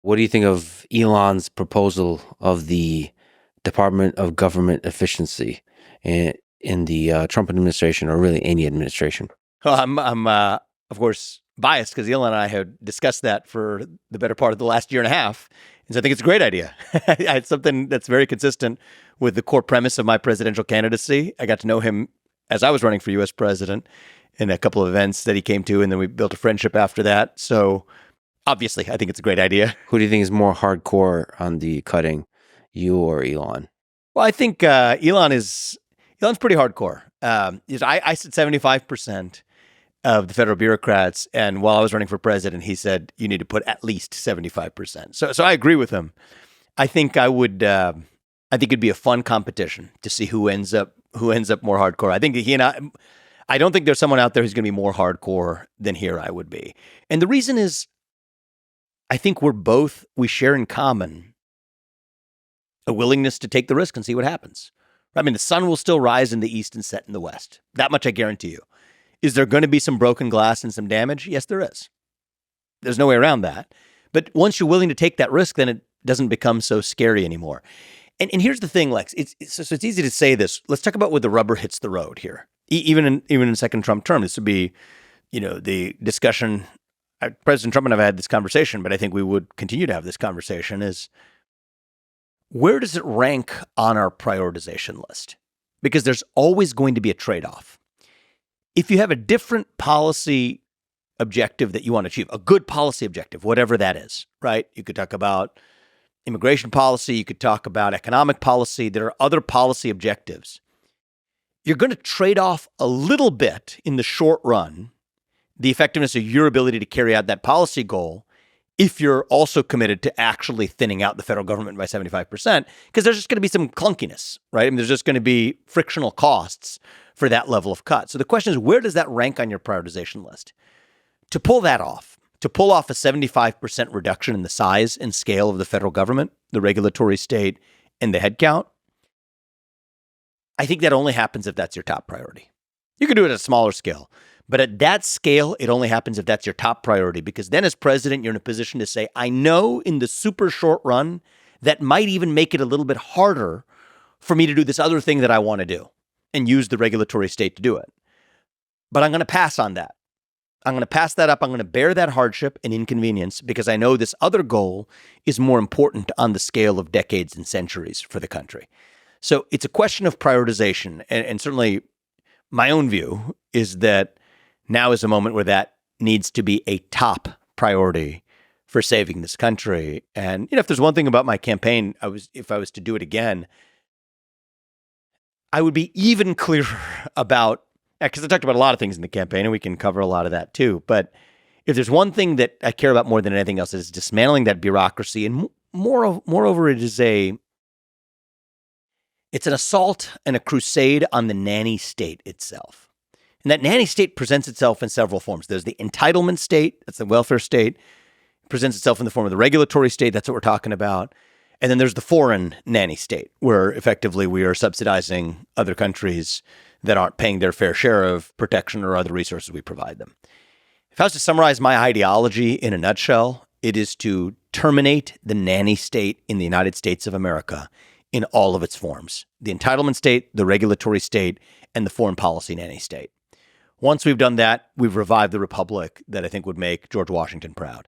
What do you think of Elon's proposal of the Department of Government Efficiency in the Trump administration, or really any administration? Well, I'm of course biased because Elon and I have discussed that for the better part of the last year and a half, and so I think it's a great idea. It's something that's very consistent with the core premise of my presidential candidacy. I got to know him as I was running for U.S. president in a couple of events that he came to, and then we built a friendship after that. So obviously, I think it's a great idea. Who do you think is more hardcore on the cutting, you or Elon? Well, I think Elon's pretty hardcore. I said 75% of the federal bureaucrats, and while I was running for president, he said you need to put at least 75%. So I agree with him. I think I would. I think it'd be a fun competition to see who ends up more hardcore. I think he and I don't think there's someone out there who's going to be more hardcore than I would be. And the reason is, I think we share in common a willingness to take the risk and see what happens. I mean, the sun will still rise in the east and set in the west. That much I guarantee you. Is there going to be some broken glass and some damage? Yes, there is. There's no way around that. But once you're willing to take that risk, then it doesn't become so scary anymore. And here's the thing, Lex. It's easy to say this. Let's talk about where the rubber hits the road here. Even in the second Trump term, this would be, the discussion. President Trump and I have had this conversation, but I think we would continue to have this conversation, is where does it rank on our prioritization list? Because there's always going to be a trade-off. If you have a different policy objective that you want to achieve, a good policy objective, whatever that is, right? You could talk about immigration policy. You could talk about economic policy. There are other policy objectives. You're going to trade off a little bit in the short run the effectiveness of your ability to carry out that policy goal if you're also committed to actually thinning out the federal government by 75%, because there's just going to be some clunkiness, right? I mean, there's just going to be frictional costs for that level of cut. So the question is, where does that rank on your prioritization list? To pull that off, to pull off a 75% reduction in the size and scale of the federal government, the regulatory state, and the headcount, I think that only happens if that's your top priority. You can do it at a smaller scale, but at that scale, it only happens if that's your top priority, because then as president, you're in a position to say, I know in the super short run, that might even make it a little bit harder for me to do this other thing that I want to do and use the regulatory state to do it. But I'm going to pass on that. I'm going to pass that up. I'm going to bear that hardship and inconvenience because I know this other goal is more important on the scale of decades and centuries for the country. So it's a question of prioritization. And certainly my own view is that now is a moment where that needs to be a top priority for saving this country. And, if there's one thing about my campaign, if I was to do it again, I would be even clearer about, because I talked about a lot of things in the campaign and we can cover a lot of that too. But if there's one thing that I care about more than anything else, is dismantling that bureaucracy. And moreover, it's an assault and a crusade on the nanny state itself. And that nanny state presents itself in several forms. There's the entitlement state, that's the welfare state. It presents itself in the form of the regulatory state, that's what we're talking about. And then there's the foreign nanny state, where effectively we are subsidizing other countries that aren't paying their fair share of protection or other resources we provide them. If I was to summarize my ideology in a nutshell, it is to terminate the nanny state in the United States of America in all of its forms: the entitlement state, the regulatory state, and the foreign policy nanny state. Once we've done that, we've revived the republic that I think would make George Washington proud.